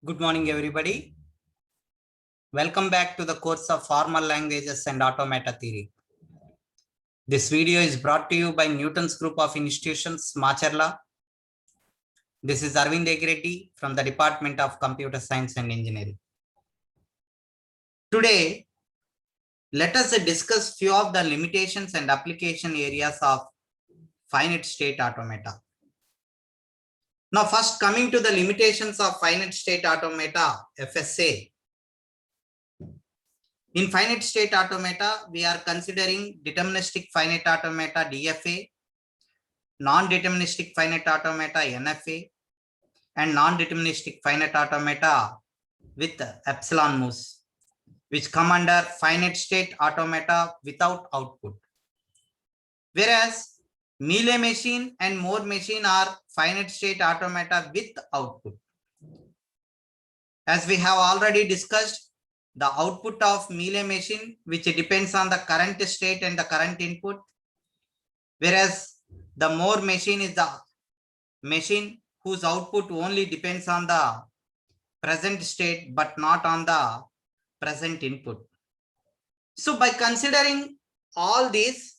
Good morning, everybody. Welcome back to the course of Formal Languages and Automata Theory. This video is brought to you by Newton's Group of Institutions, Macherla. This is Arvind Egreddy from the Department of Computer Science and Engineering. Today, let us discuss few of the limitations and application areas of finite state automata. Now, first coming to the limitations of finite state automata, FSA. In finite state automata, we are considering deterministic finite automata, DFA, non-deterministic finite automata, NFA, and non-deterministic finite automata with epsilon mus, which come under finite state automata without output. Whereas Mealy machine and Moore machine are finite state automata with output. As we have already discussed, the output of Mealy machine, which depends on the current state and the current input, whereas the Moore machine is the machine whose output only depends on the present state but not on the present input. So by considering all these,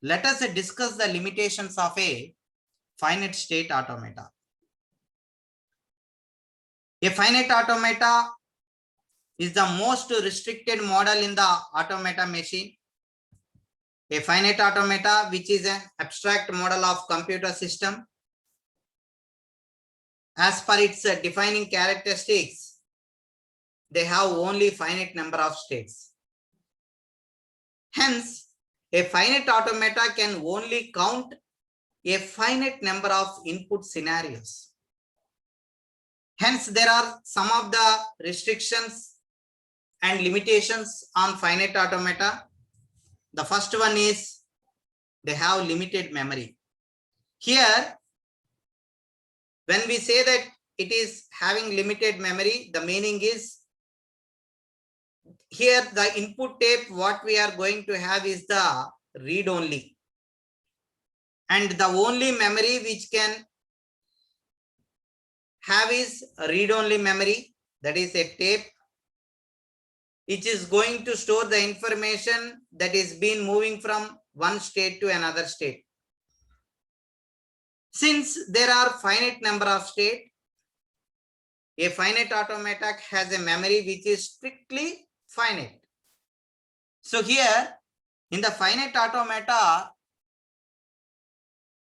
let us discuss the limitations of a finite state automata. A finite automata is the most restricted model in the automata machine. A finite automata, which is an abstract model of computer system, as per its defining characteristics, they have only finite number of states. Hence, a finite automata can only count a finite number of input scenarios. Hence, there are some of the restrictions and limitations on finite automata. The first one is they have limited memory. Here, when we say that it is having limited memory, the meaning is here the input tape what we are going to have is the read only. And the only memory which can have is read only memory, that is a tape, which is going to store the information that is been moving from one state to another state. Since there are finite number of states, a finite automata has a memory which is strictly finite. So here in the finite automata,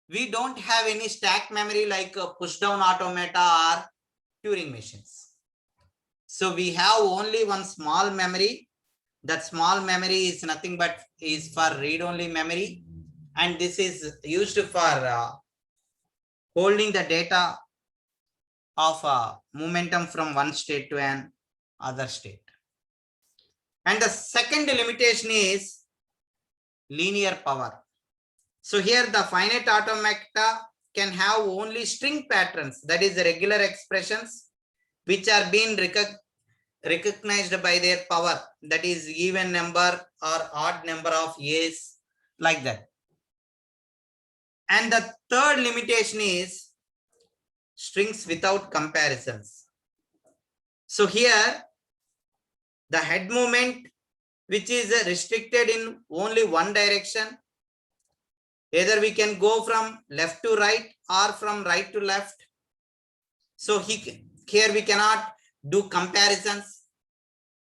we don't have any stack memory like push down automata or Turing machines. So we have only one small memory. That small memory is nothing but is for read only memory, and this is used for holding the data of momentum from one state to an other state. And the second limitation is linear power. So here the finite automata can have only string patterns, that is regular expressions, which are being recognized by their power, that is even number or odd number of A's, like that. And the third limitation is strings without comparisons. So here the head movement, which is restricted in only one direction, either we can go from left to right or from right to left. So here we cannot do comparisons.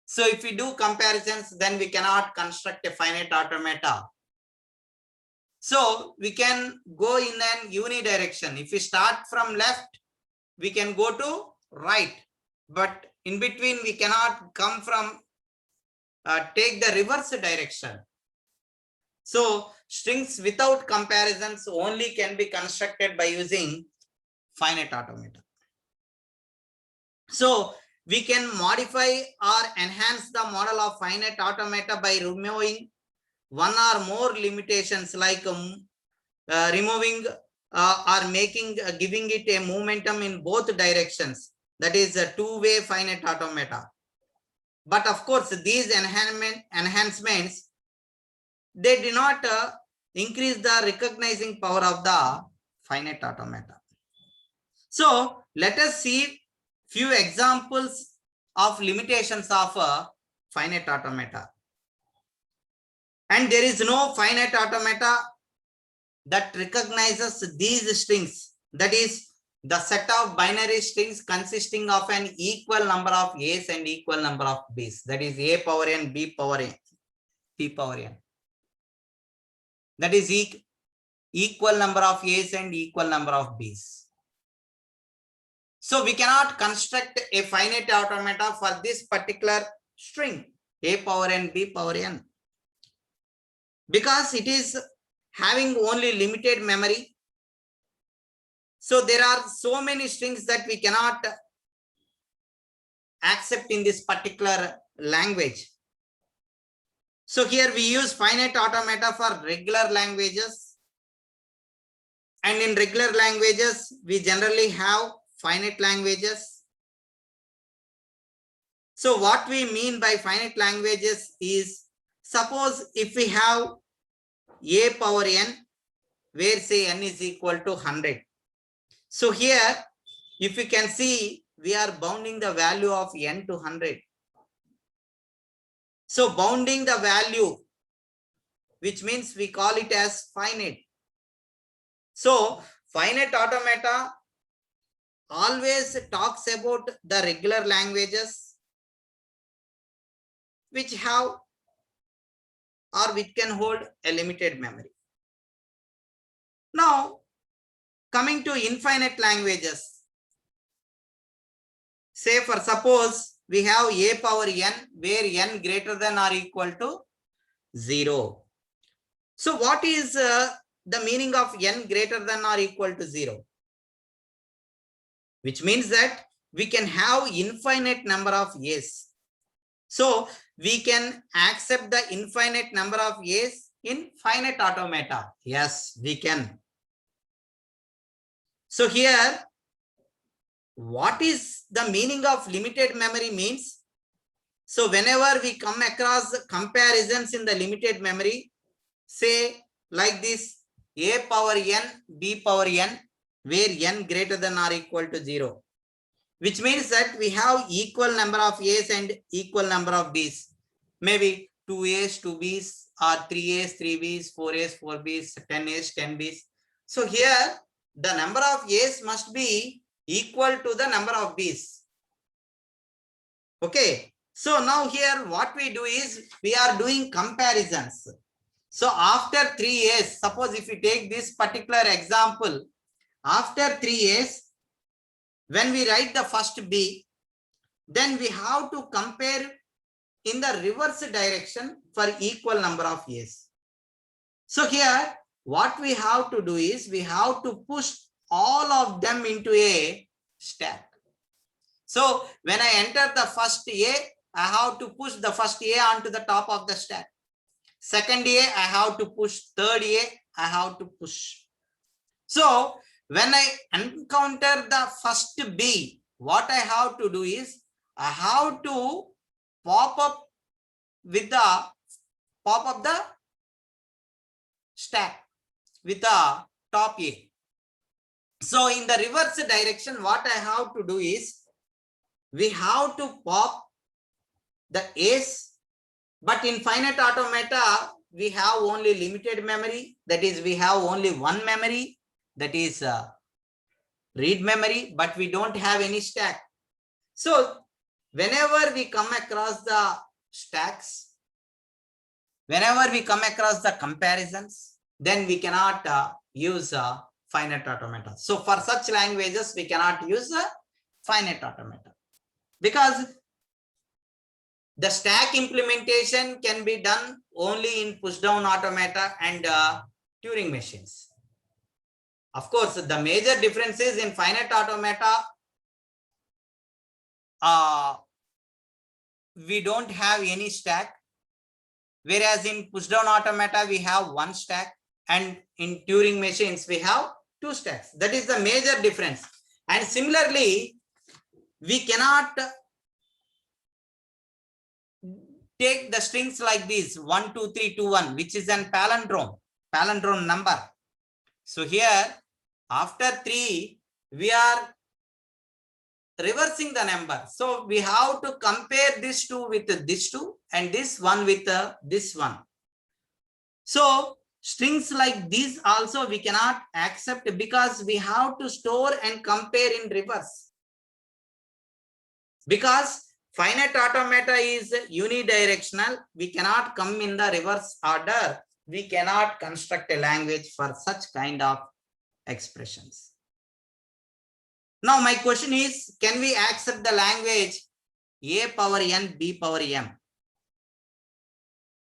So if we do comparisons, then we cannot construct a finite automata. So we can go in an unidirection. If we start from left, we can go to right, but in between we cannot come from take the reverse direction. So strings without comparisons only can be constructed by using finite automata. So we can modify or enhance the model of finite automata by removing one or more limitations, like removing or making giving it a momentum in both directions, that is a two-way finite automata. But of course these enhancements, they do not increase the recognizing power of the finite automata. So let us see few examples of limitations of finite automata. And there is no finite automata that recognizes these strings. That is the set of binary strings consisting of an equal number of A's and equal number of B's. That is A power n, B power n, C power n. That is equal number of A's and equal number of B's. So we cannot construct a finite automata for this particular string A power n, B power n, because it is having only limited memory. So there are so many strings that we cannot accept in this particular language. So here we use finite automata for regular languages. And in regular languages, we generally have finite languages. So what we mean by finite languages is, suppose if we have A power n, where say n is equal to 100. So here, if you can see, we are bounding the value of n to 100. So bounding the value, which means we call it as finite. So finite automata always talks about the regular languages which have or which can hold a limited memory. Now, coming to infinite languages, say for suppose we have A power n where n greater than or equal to 0. So what is the meaning of n greater than or equal to 0? Which means that we can have infinite number of A's. So we can accept the infinite number of A's in finite automata. Yes, we can. So here, what is the meaning of limited memory means? So whenever we come across comparisons in the limited memory, say like this, A power n, B power n, where n greater than or equal to 0, which means that we have equal number of A's and equal number of B's. Maybe 2 A's, 2 B's, or 3 A's, 3 B's, 4 A's, 4 B's, 10 A's, 10 B's. So here, the number of A's must be equal to the number of B's. Okay. So now here what we do is we are doing comparisons. So after 3 A's, suppose if we take this particular example, after 3 A's, when we write the first B, then we have to compare in the reverse direction for equal number of A's. So here, what we have to do is we have to push all of them into a stack. So when I enter the first A, I have to push the first A onto the top of the stack. Second A, I have to push. Third A, I have to push. So when I encounter the first B, what I have to do is I have to pop up the stack with the top A. So in the reverse direction, what I have to do is we have to pop the A's, but in finite automata, we have only limited memory. That is, we have only one memory, that is read memory, but we don't have any stack. So whenever we come across the stacks, whenever we come across the comparisons, then we cannot use finite automata. So for such languages, we cannot use finite automata, because the stack implementation can be done only in push-down automata and Turing machines. Of course, the major differences in finite automata, we don't have any stack, whereas in push-down automata, we have one stack, and in Turing machines, we have two stacks. That is the major difference. And similarly, we cannot take the strings like this 1, 2, 3, 2, 1, which is an palindrome number. So here, after 3, we are reversing the number. So we have to compare this two with this two and this one with this one. So strings like these also we cannot accept because we have to store and compare in reverse. Because finite automata is unidirectional, we cannot come in the reverse order. We cannot construct a language for such kind of expressions. Now my question is, can we accept the language a power n b power m?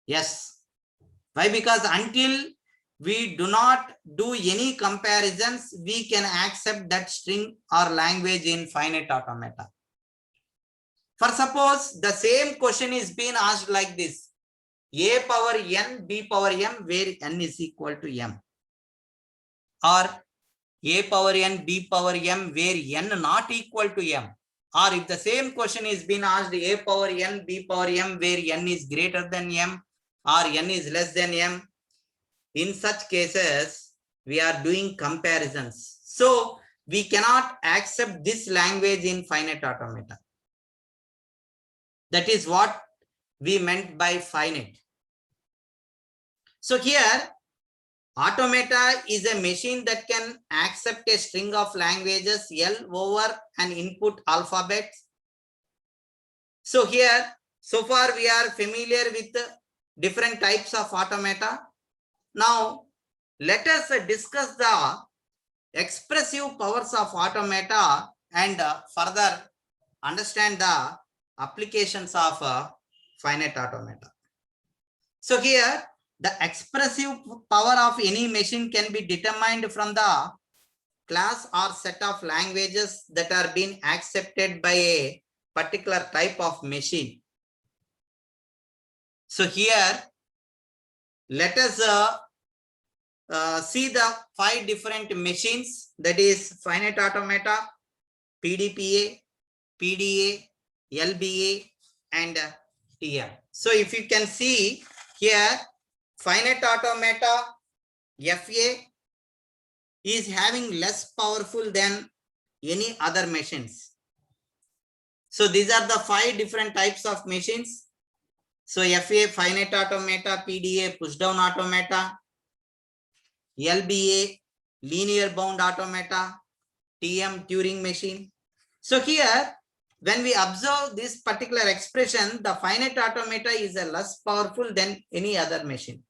Yes. Why? Because until we do not do any comparisons, we can accept that string or language in finite automata. For suppose the same question is being asked like this: a power n b power m, where n is equal to m, or a power n b power m, where n not equal to m, or if the same question is being asked a power n b power m, where n is greater than m or n is less than m. In such cases, we are doing comparisons. So we cannot accept this language in finite automata. That is what we meant by finite. So here, automata is a machine that can accept a string of languages L over an input alphabet. So here, so far we are familiar with different types of automata. Now, let us discuss the expressive powers of automata and further understand the applications of finite automata. So here, the expressive power of any machine can be determined from the class or set of languages that are being accepted by a particular type of machine. So here, let us see the 5 different machines, that is finite automata, PDPA, PDA, LBA, and TM. So if you can see here, finite automata FA is having less powerful than any other machines. So these are the 5 different types of machines. So FA, finite automata, PDA, push down automata, LBA, linear bound automata, TM, Turing machine. So here, when we observe this particular expression, the finite automata is a less powerful than any other machine.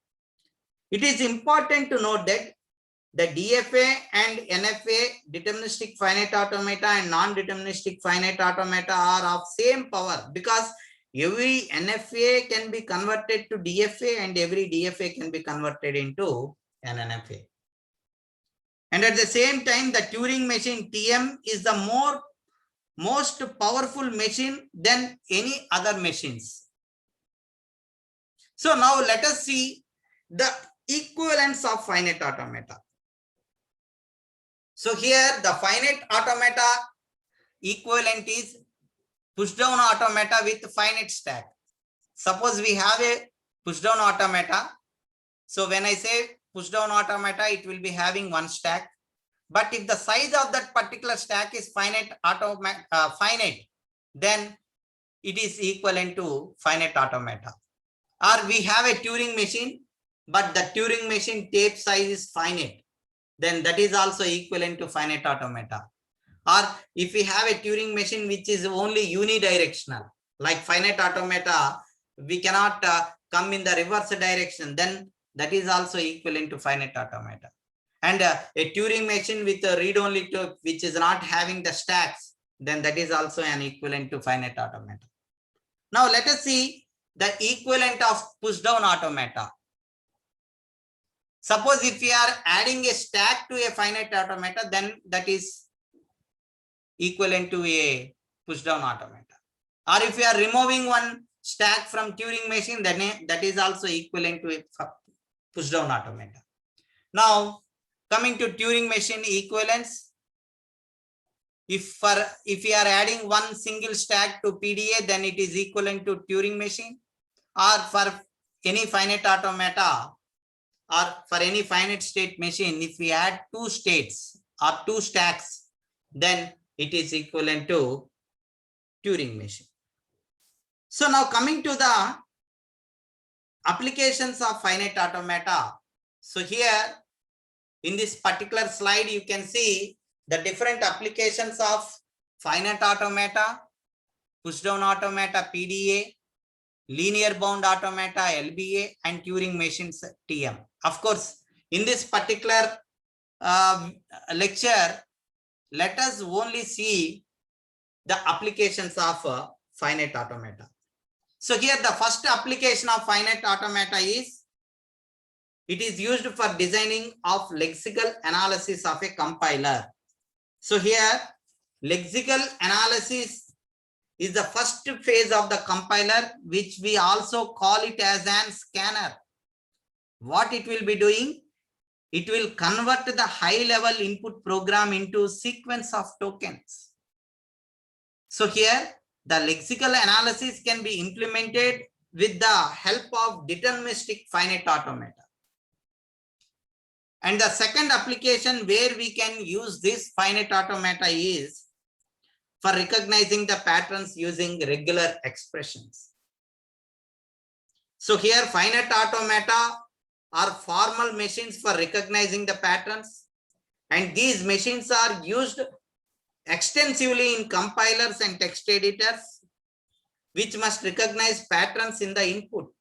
It is important to note that the DFA and NFA, deterministic finite automata and non-deterministic finite automata, are of same power, because every NFA can be converted to DFA and every DFA can be converted into an NFA. And at the same time, the Turing machine TM is the most powerful machine than any other machines. So now let us see the equivalence of finite automata. So here the finite automata equivalent is push down automata with finite stack. Suppose we have a push down automata. So when I say push down automata, it will be having one stack. But if the size of that particular stack is finite, then it is equivalent to finite automata. Or we have a Turing machine, but the Turing machine tape size is finite, then that is also equivalent to finite automata. Or if we have a Turing machine which is only unidirectional, like finite automata, we cannot come in the reverse direction, then that is also equivalent to finite automata. And a Turing machine with a read-only tape which is not having the stacks, then that is also an equivalent to finite automata. Now let us see the equivalent of push-down automata. Suppose if we are adding a stack to a finite automata, then that is equivalent to a push-down automata. Or if we are removing one stack from Turing machine, then that is also equivalent to a push-down automata. Now, coming to Turing machine equivalence, if we are adding one single stack to PDA, then it is equivalent to Turing machine. Or for any finite automata or for any finite state machine, if we add 2 states or 2 stacks, then it is equivalent to Turing machine. So now coming to the applications of finite automata. So here in this particular slide, you can see the different applications of finite automata, push down automata, PDA, linear bound automata, LBA, and Turing machines, TM. Of course, in this particular lecture, let us only see the applications of finite automata. So here the first application of finite automata is, it is used for designing of lexical analysis of a compiler. So here lexical analysis is the first phase of the compiler, which we also call it as an scanner. What it will be doing? It will convert the high level input program into sequence of tokens. So here the lexical analysis can be implemented with the help of deterministic finite automata. And the second application where we can use this finite automata is for recognizing the patterns using regular expressions. So here finite automata are formal machines for recognizing the patterns, and these machines are used extensively in compilers and text editors, which must recognize patterns in the input.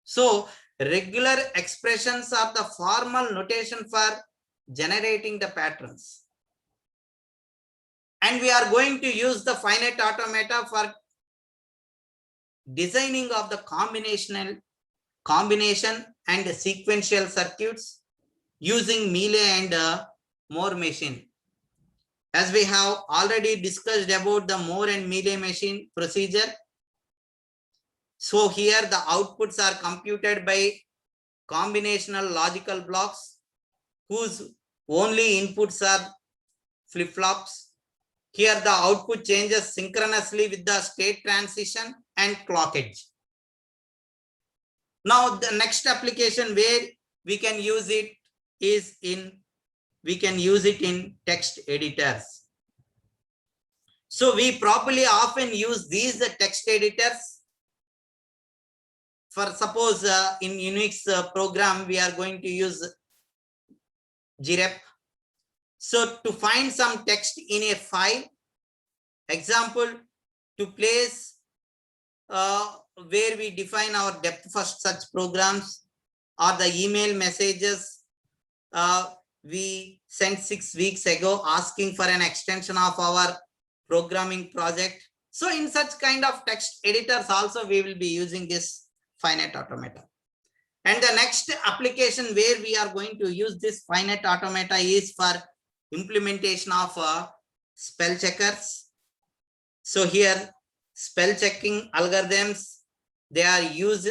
So regular expressions are the formal notation for generating the patterns. And we are going to use the finite automata for designing of the combination and sequential circuits using Mealy and Moore machine. As we have already discussed about the Moore and Mealy machine procedure. So here the outputs are computed by combinational logical blocks whose only inputs are flip-flops. Here the output changes synchronously with the state transition and clock edge. Now the next application where we can use it is in text editors. So we probably often use these text editors. For suppose in Unix program, we are going to use grep. So to find some text in a file, example, to place where we define our depth first such programs, or the email messages we sent 6 weeks ago asking for an extension of our programming project. So in such kind of text editors also we will be using this finite automata. And the next application where we are going to use this finite automata is for implementation of spell checkers. So here spell checking algorithms, they use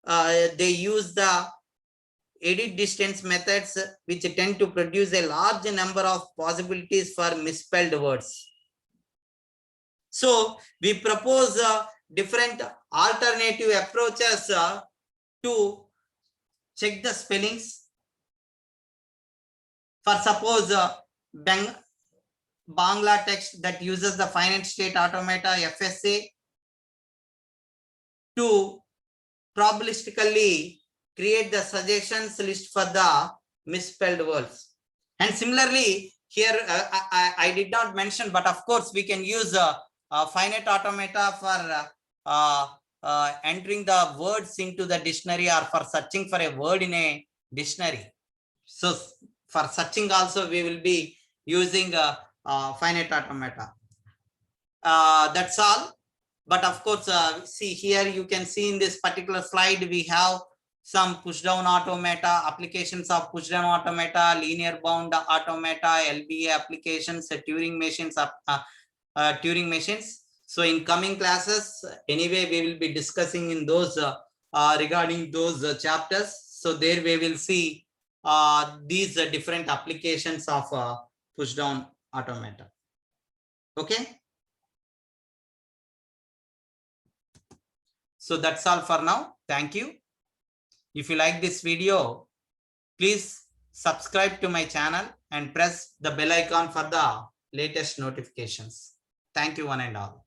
the edit distance methods, which tend to produce a large number of possibilities for misspelled words. So we propose different alternative approaches to check the spellings. For suppose Bangla text that uses the finite state automata FSA to probabilistically create the suggestions list for the misspelled words. And similarly here I did not mention, but of course we can use finite automata for entering the words into the dictionary or for searching for a word in a dictionary. So for searching also we will be using finite automata. That's all. But of course, see here you can see in this particular slide we have some push down automata, applications of push down automata, linear bound automata, LBA applications, Turing machines, Turing machines. So in coming classes, anyway, we will be discussing in those regarding those chapters. So there we will see these different applications of push down automata. Okay. So that's all for now. Thank you. If you like this video, please subscribe to my channel and press the bell icon for the latest notifications. Thank you one and all.